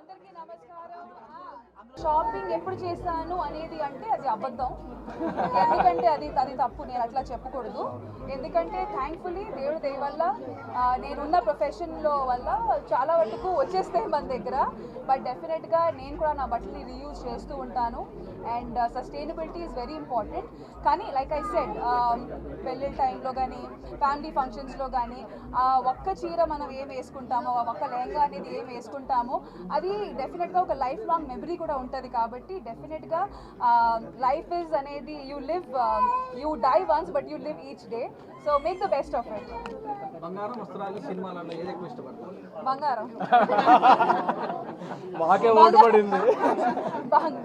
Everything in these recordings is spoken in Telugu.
అందరికీ నమస్కారం. షాపింగ్ ఎప్పుడు చేశాను అనేది అంటే అది అబద్ధం. ఎందుకంటే అది తప్పు, నేను అట్లా చెప్పకూడదు. ఎందుకంటే థ్యాంక్ఫుల్లీ దేవుడి దయ వల్ల నేనున్న ప్రొఫెషన్లో వల్ల చాలా వరకు వచ్చేస్తాయి మన దగ్గర. బట్ డెఫినెట్గా నేను కూడా నా బట్టల్ని రీయూజ్ చేస్తూ ఉంటాను. And sustainability is very important. కానీ లైక్ ఐ సెడ్, పెళ్ళిళ్ళ టైంలో కానీ ఫ్యామిలీ ఫంక్షన్స్లో కానీ ఒక్క చీర మనం ఏం వేసుకుంటామో, ఒక్క లెహంగా అనేది ఏం వేసుకుంటామో అది డెఫినెట్గా ఒక లైఫ్ లాంగ్ మెమరీ కూడా ఉంటుంది. కాబట్టి డెఫినెట్గా లైఫ్ ఇస్ అనేది you die once but you live each day. So make the best of it. బంగారం వస్త్రాలు సినిమాలలో ఏది ఎక్కువ ఇష్టపడతారు? బంగారం. మాకే ఓటు పడింది.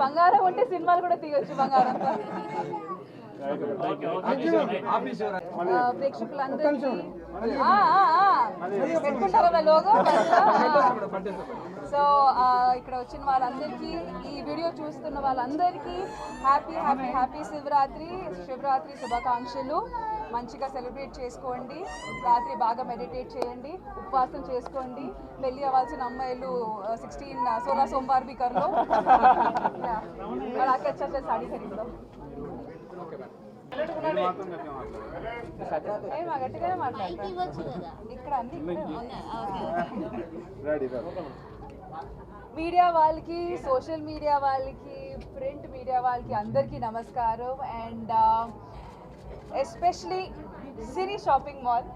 బంగారం ఉంటే సినిమాలు కూడా తీయొచ్చు బంగారంతో. ప్రేక్షకులందరికీ పెట్టుకుంటారా లోగో? సో ఇక్కడ వచ్చిన వాళ్ళందరికీ, ఈ వీడియో చూస్తున్న వాళ్ళందరికీ హ్యాపీ హ్యాపీ హ్యాపీ శివరాత్రి శుభాకాంక్షలు. మంచిగా సెలబ్రేట్ చేసుకోండి. రాత్రి బాగా మెడిటేట్ చేయండి, ఉపవాసం చేసుకోండి. పెళ్ళి అవ్వాల్సిన అమ్మాయిలు 16 సోమవాर भी कर लो और आके अच्छा अच्छा साड़ी खरीद लो. గట్టిగానే మాట్లాడతాను ఇక్కడ అన్ని. మీడియా వాళ్ళకి, సోషల్ మీడియా వాళ్ళకి, ప్రింట్ మీడియా వాళ్ళకి అందరికీ నమస్కారం. And especially Siri shopping mall.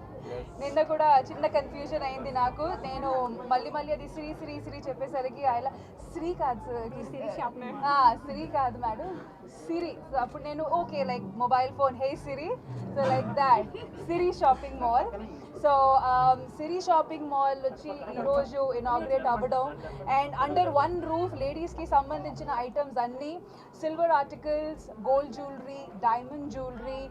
నిన్న కూడా చిన్న కన్ఫ్యూజన్ అయింది నాకు. నేను మళ్ళీ అది సిరి చెప్పేసరికి ఆయన సిరి కాదు, సిరి కాదు మేడం, సిరి. సో అప్పుడు నేను okay like mobile phone, hey Siri, so like that Siri shopping mall. So Siri shopping mall వచ్చి ఈరోజు ఇనాగ్రేట్ అవ్వడం. అండ్ అండర్ వన్ రూఫ్ లేడీస్కి సంబంధించిన ఐటమ్స్ అన్నీ, silver articles, gold jewellery, diamond jewellery,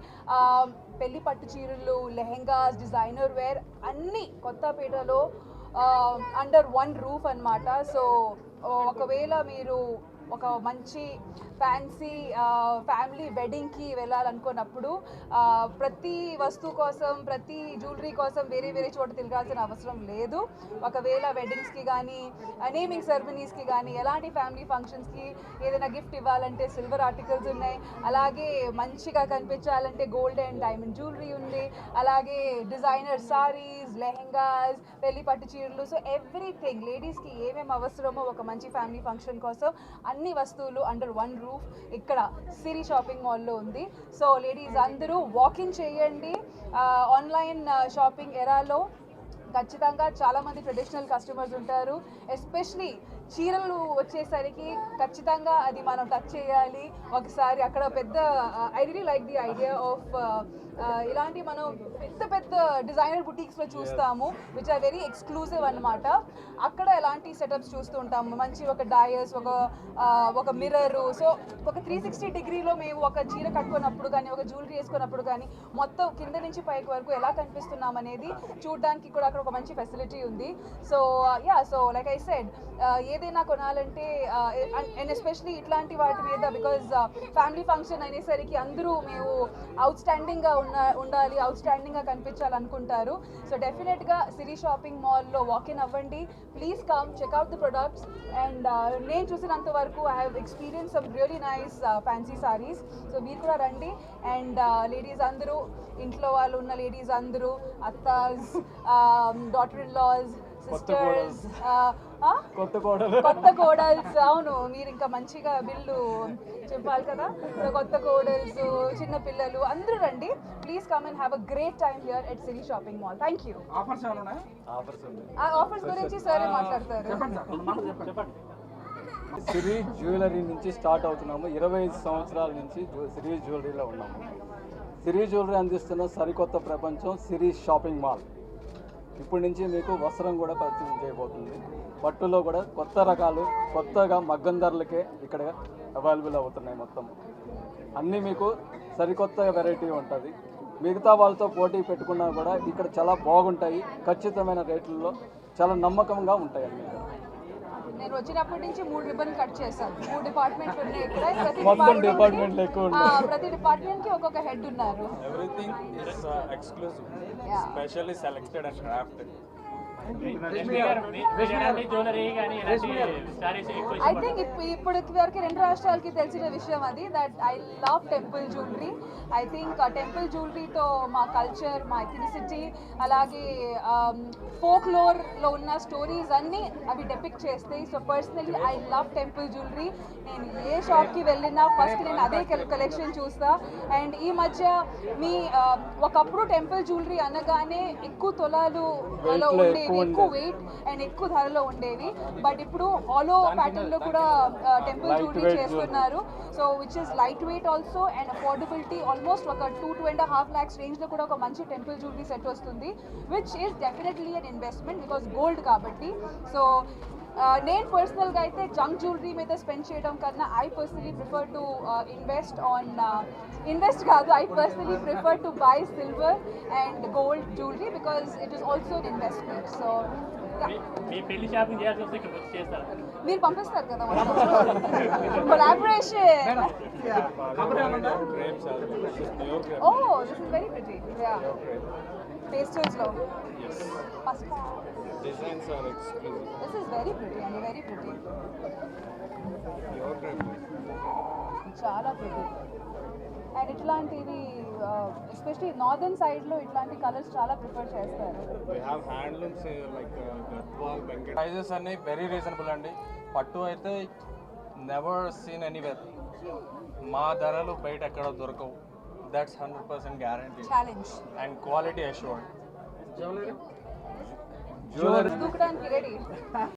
పెళ్లి పట్టు చీరలు, లెహెంగాస్, డిజైనర్ వేర్ అన్నీ కొత్తపేటలో అండర్ వన్ రూఫ్ అన్నమాట. సో ఒకవేళ మీరు ఒక మంచి ఫ్యాన్సీ ఫ్యామిలీ వెడ్డింగ్కి వెళ్ళాలనుకున్నప్పుడు ప్రతి వస్తువు కోసం, ప్రతి జ్యువెలరీ కోసం వేరే చోట తిరగాల్సిన అవసరం లేదు. ఒకవేళ వెడ్డింగ్స్కి కానీ, నేమింగ్ సెరమనీస్కి కానీ, ఎలాంటి ఫ్యామిలీ ఫంక్షన్స్కి ఏదైనా గిఫ్ట్ ఇవ్వాలంటే సిల్వర్ ఆర్టికల్స్ ఉన్నాయి. అలాగే మంచిగా కనిపించాలంటే గోల్డ్ అండ్ డైమండ్ జ్యువెలరీ ఉంది. అలాగే డిజైనర్ సారీస్, లెహెంగాస్, పెళ్లి పట్టు చీరలు. సో ఎవ్రీథింగ్ లేడీస్కి ఏమేమి అవసరమో ఒక మంచి ఫ్యామిలీ ఫంక్షన్ కోసం అన్ని వస్తువులు అండర్ వన్ రూఫ్ ఇక్కడ సిరి షాపింగ్ మాల్లో ఉంది. సో లేడీస్ అందరూ వాకింగ్ చేయండి. ఆన్లైన్ షాపింగ్ ఎరాలో ఖచ్చితంగా చాలామంది ట్రెడిషనల్ కస్టమర్స్ ఉంటారు. ఎస్పెషలీ చీరలు వచ్చేసరికి ఖచ్చితంగా అది మనం టచ్ చేయాలి ఒకసారి. అక్కడ పెద్ద I really like the idea of ఇలాంటి మనం పెద్ద డిజైనర్ బుటీక్స్లో చూస్తాము, విచ్ ఆర్ వెరీ ఎక్స్క్లూజివ్ అన్నమాట. అక్కడ ఎలాంటి సెటప్స్ చూస్తూ ఉంటాము, మంచి ఒక డయస్, ఒక మిర్రరు. సో ఒక 360 డిగ్రీలో మేము ఒక చీర కట్టుకున్నప్పుడు కానీ, ఒక జ్యువెలరీ వేసుకున్నప్పుడు కానీ మొత్తం కింద నుంచి పైకి వరకు ఎలా కనిపిస్తున్నాం అనేది చూడడానికి కూడా అక్కడ ఒక మంచి ఫెసిలిటీ ఉంది. So so like I said, ఏదైనా కొనాలంటే అండ్ ఎస్పెషలీ ఇట్లాంటి వాటి మీద, బికాజ్ ఫ్యామిలీ ఫంక్షన్ అనేసరికి అందరూ మేము అవుట్స్టాండింగ్గా ఉండాలి, అవుట్స్టాండింగ్గా కనిపించాలనుకుంటారు. సో డెఫినెట్గా సిరి షాపింగ్ మాల్లో వాకిన్ అవ్వండి. Please come check out the products. And నేను చూసినంత వరకు I have experience some really nice fancy saris. So మీరు కూడా రండి. అండ్ లేడీస్ అందరూ, ఇంట్లో వాళ్ళు ఉన్న లేడీస్ అందరూ, అత్తాస్, డాటర్ ఇన్ లాస్, సిస్టర్స్, కొత్త కోడల్స్, అవును మీరు ఇంకా మంచిగా బిల్లు చెప్పాలి కదా. సో కొత్త కోడల్స్, చిన్న పిల్లలు అందరూ రండి. Please come and have a great time here at Siri shopping mall. Thank you. Offers గురించి సరే మాట్లాడతారు. సిరి జ్యువెలరీ నుంచి స్టార్ట్ అవుతున్నాము. 25 సంవత్సరాల నుంచి సిరి జ్యువెలరీలో ఉన్నాము. సిరి జ్యువెలరీ అందిస్తున్న సరికొత్త ప్రపంచం సిరి షాపింగ్ మాల్. ఇప్పటి నుంచి మీకు వస్త్రం కూడా పరిచయం చేయబోతుంది. పట్టులో కూడా కొత్త రకాలు, కొత్తగా మగ్గం ధరలకే ఇక్కడ అవైలబుల్ అవుతున్నాయి. మొత్తం అన్నీ మీకు సరికొత్త వెరైటీ ఉంటుంది. మిగతా వాళ్ళతో పోటీ పెట్టుకున్నా కూడా ఇక్కడ చాలా బాగుంటాయి. ఖచ్చితమైన రేట్లలో చాలా నమ్మకంగా ఉంటాయి అన్నీ. నేను వచ్చినప్పటి నుంచి 3 రిబ్బన్ కట్ చేశాను. 3 డిపార్ట్మెంట్లు ఉన్నాయి ఇక్కడ. ప్రతి డిపార్ట్మెంట్ కి ఒక్కొక్క హెడ్ ఉన్నారు. Everything is exclusive, specially selected and crafted. I think ఇప్పటికి వరకు రెండు రాష్ట్రాలకి తెలిసిన విషయం అది that I love temple jewellery. I think temple జ్యువెలరీతో మా కల్చర్, మా ఎథనిసిటీ, అలాగే ఫోక్లోర్లో ఉన్న స్టోరీస్ అన్నీ అవి డెపిక్ట్ చేస్తాయి. So personally I love temple jewellery. నేను ఏ షాప్కి వెళ్ళినా ఫస్ట్ నేను అదే కలెక్షన్ చూస్తా. అండ్ ఈ మధ్య మీ ఒకప్పుడు టెంపుల్ జ్యువెలరీ అనగానే ఎక్కువ తులాలు ఉండేవి, ఎక్కువ వెయిట్ అండ్ ఎక్కువ ధరలో ఉండేవి. బట్ ఇప్పుడు హాలో ప్యాటర్న్లో కూడా టెంపుల్ జ్యువెలరీ చేస్తున్నారు. So which is light weight also and affordability. Almost ఒక 2.5 lakhs రేంజ్లో కూడా ఒక మంచి టెంపుల్ జ్యువెలరీ సెట్ వస్తుంది, which is definitely an investment because gold కాబట్టి. సో నేను పర్సనల్గా అయితే జంక్ జ్యువెలరీ మీద స్పెండ్ చేయడం కన్నా I personally prefer to I personally prefer to buy silver and gold jewelry because it is also an investment. So మీరు పంపిస్తారు కదా collaboration. Oh, this is very pretty. Yeah. Pastels lo. Yes. Designs are exclusive. This is very pretty and very pretty. Pure crepe. చాలా pretty. అండ్ ఇట్లాంటివి ఎస్పెషలీ నార్దర్న్ సైడ్లో ఇట్లాంటి కలర్స్ చాలా ప్రిఫర్ చేస్తారు. We have handlooms like Gadwal, Bengal. Prices అన్ని వెరీ రీజనబుల్ అండి. పట్టు అయితే నెవర్ సీన్ ఎనీవేర్. మా ధరలు బయట ఎక్కడ దొరకవు. That's 100% guarantee challenge and quality assured. Jewellery దూకడానికి రెడీ.